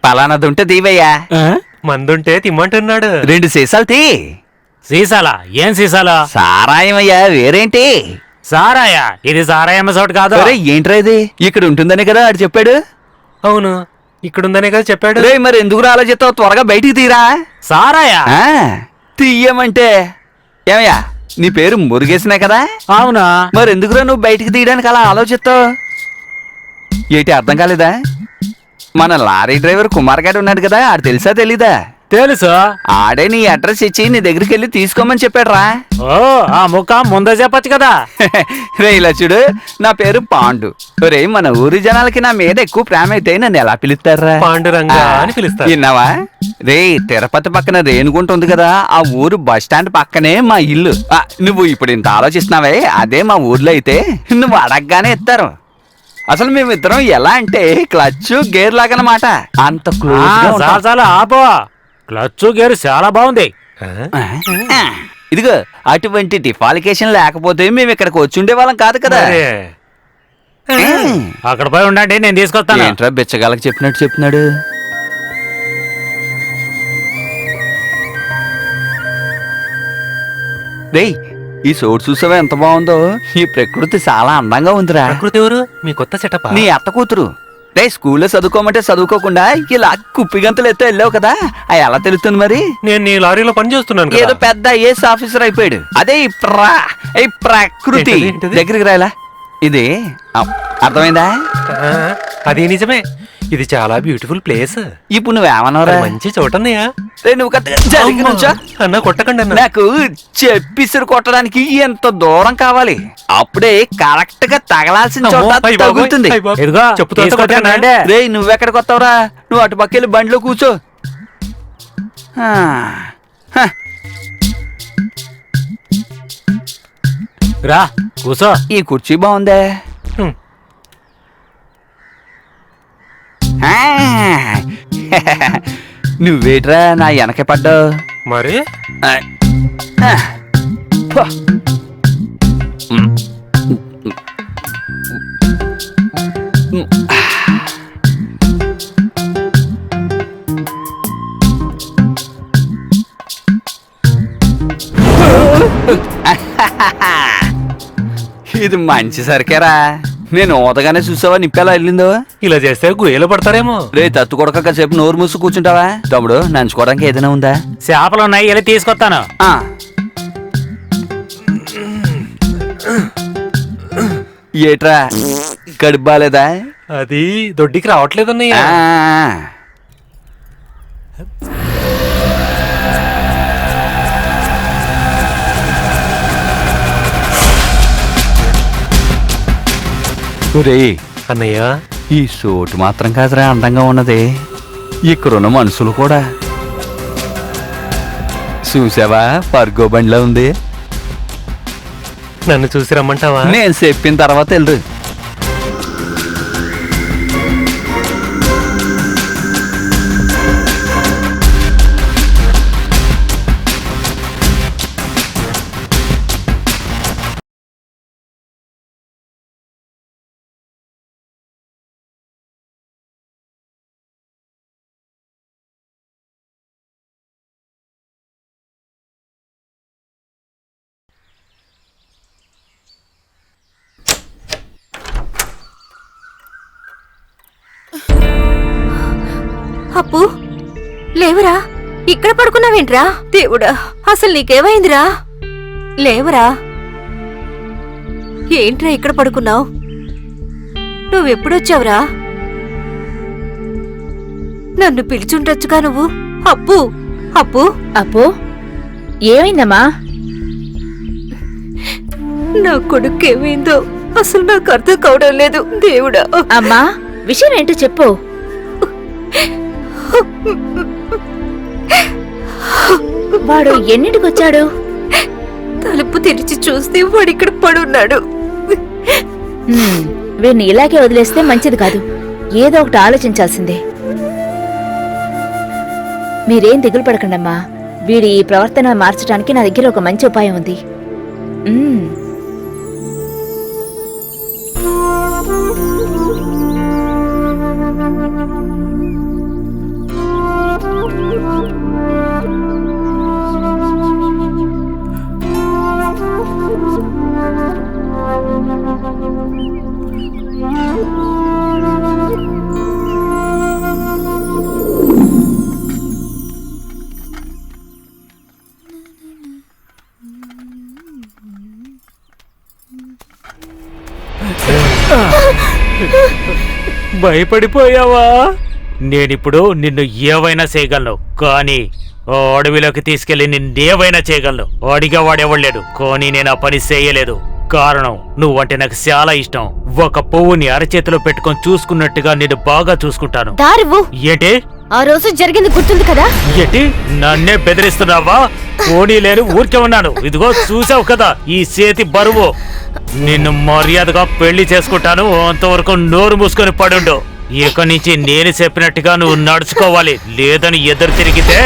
పలానాది ఉంటే దీవయ్యా. మందుంటే తిమ్మంటున్నాడు. 2 సీసాలు తీ. సీసాలా? ఏం సీసాలా? సారాయమయ్యా, వేరేంటి? సారాయా? ఇది సారాయమ్మ చోటు కాదు. అరే ఏంట్రా ఇది? ఇక్కడ ఉంటుందని కదా ఆడు చెప్పాడు. అవును, ఇక్కడుందనే కదా చెప్పాడు. రే మరి ఎందుకు ఆలోచిస్తావు? త్వరగా బయటికి తీరా. సారాయా? తీయమంటే ఏమయ్యా, నీ పేరు మురుగేసినా కదా? అవునా? మరి ఎందుకురా నువ్వు బయటికి తీయడానికి అలా ఆలోచిస్తావు? ఏంటి అర్థం కాలేదా? మన లారీ డ్రైవర్ కుమార్ గారు ఉన్నాడు కదా, ఆడు తెలుసా తెలీదా? తెలుసు. ఆడే నీ అడ్రస్ ఇచ్చి నీ దగ్గరికి వెళ్ళి తీసుకోమని చెప్పాడు రా. ఓ, ఆ ముక్క ముందే చెప్పచ్చు కదా. రే ఇలా చూడు, నా పేరు పాండు. రే మన ఊరి జనాలకి నా మీద ఎక్కువ ప్రేమ అయితే నన్ను ఎలా పిలుస్తారా? పాండురంగా అని పిలుస్తారు. విన్నావా? రే తిరుపతి పక్కన రేణుగుంట ఉంది కదా, ఆ ఊరు బస్ స్టాండ్ పక్కనే మా ఇల్లు. నువ్వు ఇప్పుడు ఇంత ఆలోచిస్తున్నావే, అదే మా ఊర్లో అయితే నువ్వు అడగగానే ఇస్తారు. అసలు మేమిద్దరం ఎలా అంటే క్లచ్ గేర్ లాగనమాట, అంత క్లోజ్. చాలా ఆపో. క్లచ్ గేరు చాలా బాగుంది. ఇదిగో అటువంటి డిఫాలికేషన్ లేకపోతే మేము ఇక్కడికి వచ్చి ఉండే వాళ్ళం కాదు కదా. అక్కడ పోయి ఉండండి, నేను తీసుకొస్తాను. ఏంట్రా బిచ్చగాళ్ళకి చెప్పినట్టు చెప్తున్నాడు. రేయ్ ఈ చోటు చూసావా ఎంత బాగుందో? ఈ ప్రకృతి చాలా అందంగా ఉందిరా. ప్రకృతి ఎవరు? మీ కొత్త సెటప్? నీ అత్త కూతురు. రే స్కూల్లో చదువుకోమంటే చదువుకోకుండా ఇలా కుప్పిగంతలు ఎత్తో వెళ్ళావు కదా, అది ఎలా తెలుస్తుంది మరి? నేను నీ లారీలో పని చేస్తున్నాను. ఏదో పెద్ద ఏస్ ఆఫీసర్ అయిపోయాడు. అదే ఈ ప్రకృతి. ఏంటది? దగ్గరికి రాయలా. ఇది అర్థమైందా? అది నిజమే, ఇది చాలా బ్యూటిఫుల్ ప్లేస్. ఇప్పుడు నువ్వేమన్నావురా? మంచి చోటన్నయ్యా. నువ్వు జరిగి నుంచో అన్న కొట్టకండి అన్న. నాకు చెప్పిసిరు కొట్టడానికి ఎంత దూరం కావాలి, అప్పుడే కరెక్ట్ గా తగలాల్సిన చోట తగులుతుంది. ఇదిగో తీసుకొచ్చానండి. రే నువ్వెక్కడికి వస్తావురా? నువ్వు అటు పక్కెళ్ళి బండిలో కూర్చో. రా కూసో. ఈ కుర్చీ బాగుందే. నువ్వేట్రా నా వెనక పడ్డావు? మరి ఇది మంచి సరికేరా. నేను ఊతగానే చూసావా నిప్పెలా వెళ్ళిందో? ఇలా చేస్తే గుయ్యలు పడతారేమో. రే తత్తు కొడక కాసేపు నోరు మూసి కూర్చుంటావా? తమ్ముడు నంచుకోవడానికి ఏదైనా ఉందా? చేపలు ఉన్నాయి, వెళ్ళి తీసుకొస్తాను. ఏట్రా కడుపు బాలేదా? అది దొడ్డికి రావట్లేదన్నయ్యా. అన్నయ్య ఈ సోటు మాత్రం కాదురా అందంగా ఉన్నది, ఇక్కడున్న మనుషులు కూడా. చూసావా పర్గో బండిలో ఉంది. నన్ను చూసి రమ్మంటావా? నేను చెప్పిన తర్వాత వెళ్ళు. అప్పు లేవరా, ఇక్కడ పడుకున్నావేంట్రా? దేవుడా అసలు నీకేమైందిరా? లేవరా. ఏంట్రా ఇక్కడ పడుకున్నావు? నువ్వెప్పుడొచ్చావురా? నన్ను పిలిచుండొచ్చుగా నువ్వు. అప్పు అప్పు అప్పు ఏమైందమ్మా? నా కొడుకు ఏమైందో అసలు నాకు అర్థం కావడం లేదు. దేవుడా. అమ్మా విషయం ఏంటో చెప్పు. వాడు ఎన్నింటికొచ్చాడు? తలుపు తెరిచి చూస్తే వాడు ఇక్కడ పడున్నాడు. వీడిని ఇలాగే వదిలేస్తే మంచిది కాదు, ఏదో ఒకటి ఆలోచించాల్సిందే. మీరేం దిగులు పడకండమ్మా, వీడి ఈ ప్రవర్తన మార్చడానికి నా దగ్గర ఒక మంచి ఉపాయం ఉంది. భయపడిపోయావా? నేనిప్పుడు నిన్ను ఏవైనా చేయగలను, కానీ ఓ అడవిలోకి తీసుకెళ్లి నిన్నేవైనా చేయగలను. అడిగేవాడెవడలేడు, కానీ నేను ఆ పని చేయలేదు. కారణం, నువ్వంటే నాకు చాలా ఇష్టం. ఒక పువ్వుని అరచేతిలో పెట్టుకొని చూసుకున్నట్టుగా నేను బాగా చూసుకుంటాను. దారివ్వు. ఏంటి ఆ రోజు జరిగింది గుర్తుంది కదా? ఏంటి నన్నే బెదిరిస్తున్నావా? పోనీ లేని ఊరికే ఉన్నాను. ఇదిగో చూసావు కదా ఈ చేతి బరువు. నిన్ను మర్యాదగా పెళ్లి చేసుకుంటాను. అంతవరకు నోరు మూసుకొని పడుండు. ఇక నుంచి నేను చెప్పినట్టుగా నువ్వు నడుచుకోవాలి. లేదని ఎదురు తిరిగితే